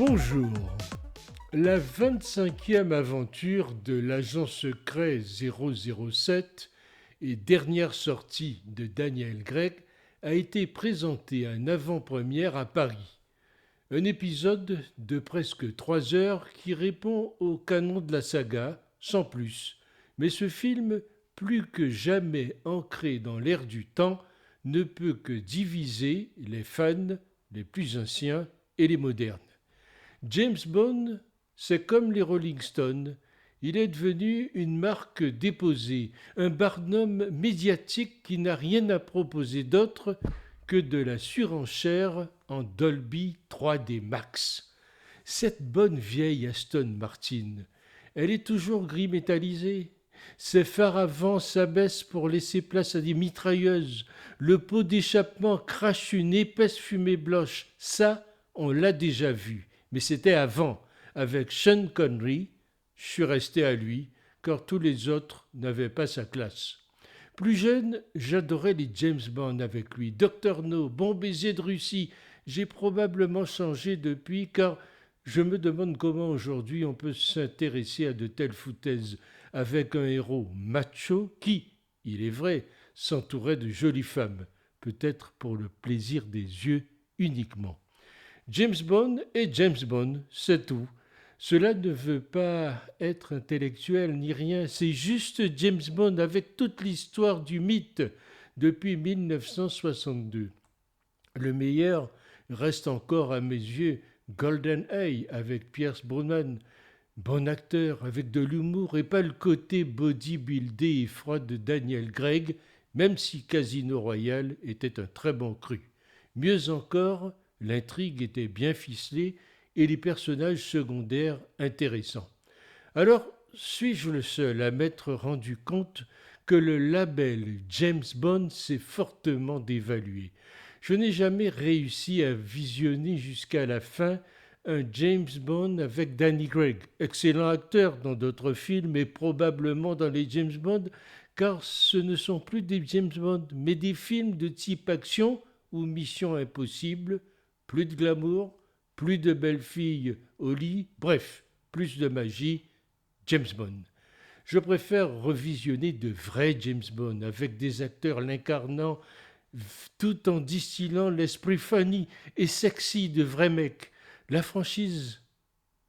Bonjour. La 25e aventure de l'agent secret 007 et dernière sortie de Daniel Craig a été présentée en avant-première à Paris. Un épisode de presque 3 heures qui répond au canon de la saga, sans plus. Mais ce film, plus que jamais ancré dans l'air du temps, ne peut que diviser les fans, les plus anciens et les modernes. James Bond, c'est comme les Rolling Stones, il est devenu une marque déposée, un barnum médiatique qui n'a rien à proposer d'autre que de la surenchère en Dolby 3D Max. Cette bonne vieille Aston Martin, elle est toujours gris métallisée. Ses phares avant s'abaissent pour laisser place à des mitrailleuses. Le pot d'échappement crache une épaisse fumée blanche. Ça, on l'a déjà vu. Mais c'était avant. Avec Sean Connery, je suis resté à lui, car tous les autres n'avaient pas sa classe. Plus jeune, j'adorais les James Bond avec lui. Dr No, Bon baiser de Russie. J'ai probablement changé depuis, car je me demande comment aujourd'hui on peut s'intéresser à de telles foutaises avec un héros macho qui, il est vrai, s'entourait de jolies femmes, peut-être pour le plaisir des yeux uniquement. James Bond est James Bond, c'est tout. Cela ne veut pas être intellectuel ni rien, c'est juste James Bond avec toute l'histoire du mythe depuis 1962. Le meilleur reste encore à mes yeux GoldenEye avec Pierce Brosnan, bon acteur avec de l'humour et pas le côté bodybuildé et froid de Daniel Craig, même si Casino Royale était un très bon cru. Mieux encore, l'intrigue était bien ficelée et les personnages secondaires intéressants. Alors, suis-je le seul à m'être rendu compte que le label James Bond s'est fortement dévalué? Je n'ai jamais réussi à visionner jusqu'à la fin un James Bond avec Danny Craig, excellent acteur dans d'autres films et probablement dans les James Bond, car ce ne sont plus des James Bond, mais des films de type action ou mission impossible, plus de glamour, plus de belles filles au lit, bref, plus de magie, James Bond. Je préfère revisionner de vrais James Bond avec des acteurs l'incarnant tout en distillant l'esprit funny et sexy de vrais mecs. La franchise,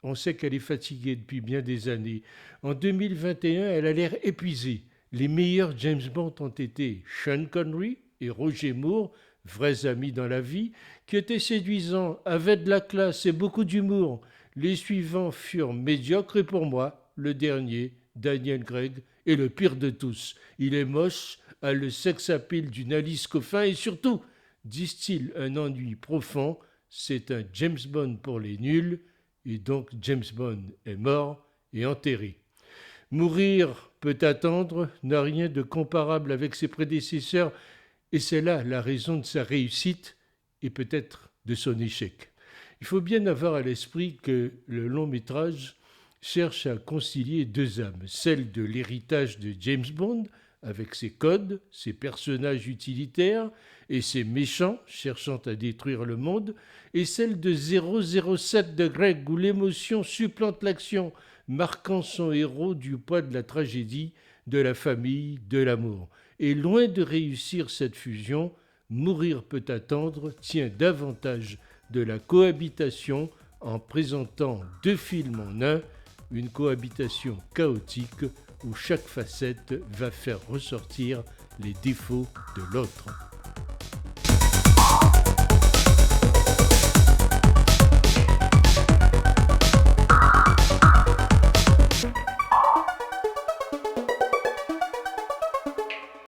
on sait qu'elle est fatiguée depuis bien des années. En 2021, elle a l'air épuisée. Les meilleurs James Bond ont été Sean Connery et Roger Moore, vrais amis dans la vie, qui étaient séduisants, avaient de la classe et beaucoup d'humour. Les suivants furent médiocres et pour moi, le dernier, Daniel Craig, est le pire de tous. Il est moche, a le sex-appeal d'une Alice Coffin et surtout, distille un ennui profond. C'est un James Bond pour les nuls et donc James Bond est mort et enterré. Mourir peut attendre, n'a rien de comparable avec ses prédécesseurs et c'est là la raison de sa réussite et peut-être de son échec. Il faut bien avoir à l'esprit que le long-métrage cherche à concilier deux âmes, celle de l'héritage de James Bond, avec ses codes, ses personnages utilitaires et ses méchants cherchant à détruire le monde, et celle de 007 de Craig où l'émotion supplante l'action, marquant son héros du poids de la tragédie, de la famille, de l'amour. Et loin de réussir cette fusion, Mourir peut attendre tient davantage de la cohabitation en présentant deux films en un, une cohabitation chaotique où chaque facette va faire ressortir les défauts de l'autre.